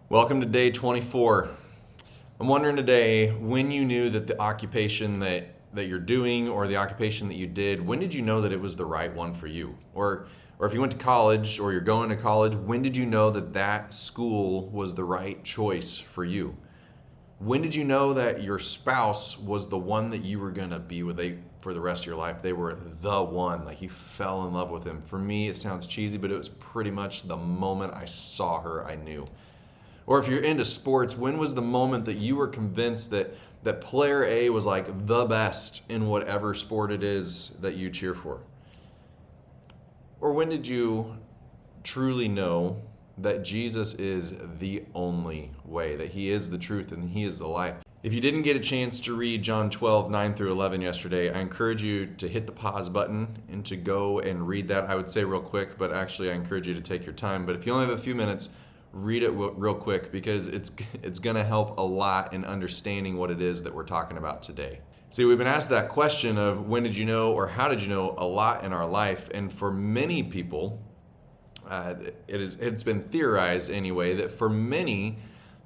Welcome to day 24. I'm wondering today when you knew that the occupation that you're doing or the occupation that you did, when did you know that it was the right one for you? Or if you went to college or you're going to college, when did you know that that school was the right choice for you? When did you know that your spouse was the one that you were going to be with for the rest of your life? They were the one, like you fell in love with him. For me, it sounds cheesy, but it was pretty much the moment I saw her, I knew. Or if you're into sports, when was the moment that you were convinced that player A was like the best in whatever sport it is that you cheer for? Or when did you truly know that Jesus is the only way, that he is the truth and he is the life? If you didn't get a chance to read John 12, 9 through 11 yesterday, I encourage you to hit the pause button and to go and read that. I would say real quick, but actually I encourage you to take your time. But if you only have a few minutes, read it real quick because it's going to help a lot in understanding what it is that we're talking about today. See, we've been asked that question of when did you know or how did you know a lot in our life, and for many people, it's been theorized anyway that for many,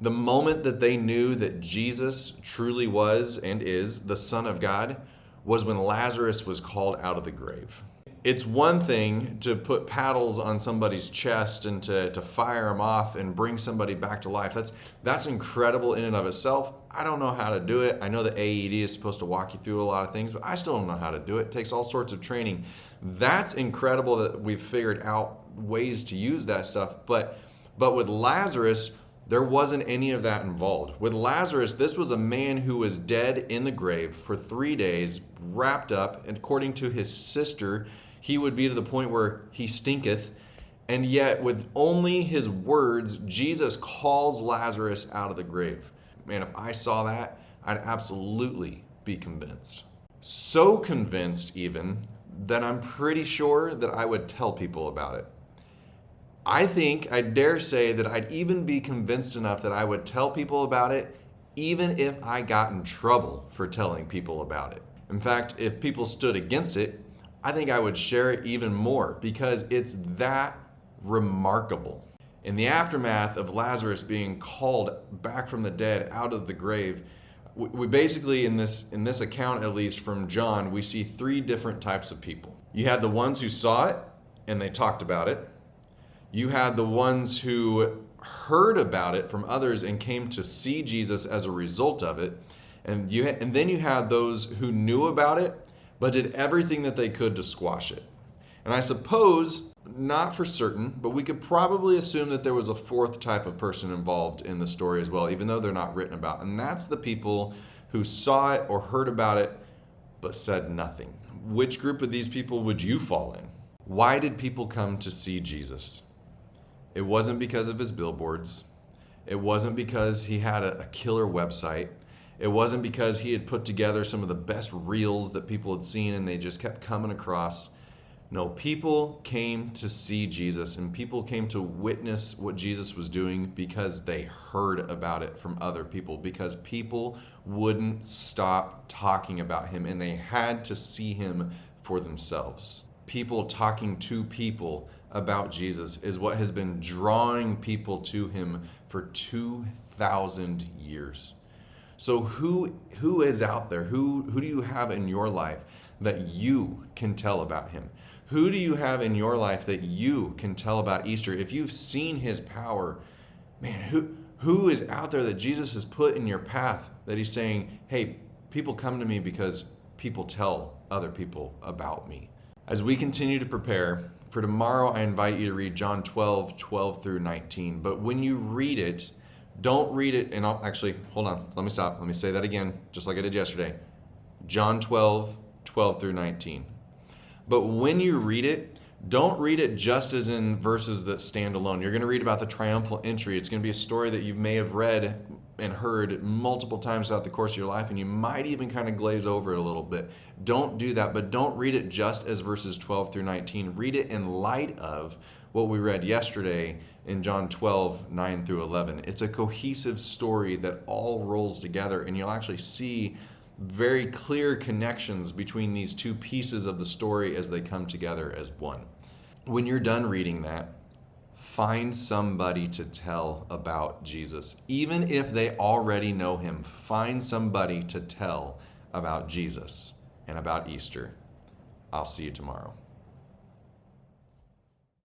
the moment that they knew that Jesus truly was and is the Son of God was when Lazarus was called out of the grave. It's one thing to put paddles on somebody's chest and to fire them off and bring somebody back to life. That's incredible in and of itself. I don't know how to do it. I know that AED is supposed to walk you through a lot of things, but I still don't know how to do it. It takes all sorts of training. That's incredible that we've figured out ways to use that stuff. But with Lazarus, there wasn't any of that involved. With Lazarus, this was a man who was dead in the grave for 3 days, wrapped up, and according to his sister, he would be to the point where he stinketh. And yet, with only his words, Jesus calls Lazarus out of the grave. Man, if I saw that, I'd absolutely be convinced. So convinced, even, that I'm pretty sure that I would tell people about it. I think, I dare say that I'd even be convinced enough that I would tell people about it, even if I got in trouble for telling people about it. In fact, if people stood against it, I think I would share it even more because it's that remarkable. In the aftermath of Lazarus being called back from the dead out of the grave, we basically, in this account at least from John, we see 3 different types of people. You had the ones who saw it and they talked about it. You had the ones who heard about it from others and came to see Jesus as a result of it. And then you had those who knew about it but did everything that they could to squash it. And I suppose, not for certain, but we could probably assume that there was a 4th type of person involved in the story as well, even though they're not written about. And that's the people who saw it or heard about it, but said nothing. Which group of these people would you fall in? Why did people come to see Jesus? It wasn't because of his billboards. It wasn't because he had a killer website. It wasn't because he had put together some of the best reels that people had seen and they just kept coming across. No, people came to see Jesus and people came to witness what Jesus was doing because they heard about it from other people, because people wouldn't stop talking about him and they had to see him for themselves. People talking to people about Jesus is what has been drawing people to him for 2,000 years. So who is out there? Who do you have in your life that you can tell about him? Who do you have in your life that you can tell about Easter? If you've seen his power, man, who is out there that Jesus has put in your path that he's saying, hey, people come to me because people tell other people about me? As we continue to prepare for tomorrow, I invite you to read John 12, 12 through 19. But when you read it, don't read it, and actually, hold on, let me stop. Let me say that again, just like I did yesterday. John 12, 12 through 19. But when you read it, don't read it just as in verses that stand alone. You're going to read about the triumphal entry. It's going to be a story that you may have read and heard multiple times throughout the course of your life, and you might even kind of glaze over it a little bit. Don't do that, but don't read it just as verses 12 through 19. Read it in light of what we read yesterday in John 12, 9 through 11. It's a cohesive story that all rolls together, and you'll actually see very clear connections between these 2 pieces of the story as they come together as one. When you're done reading that, find somebody to tell about Jesus. Even if they already know him, find somebody to tell about Jesus and about Easter. I'll see you tomorrow.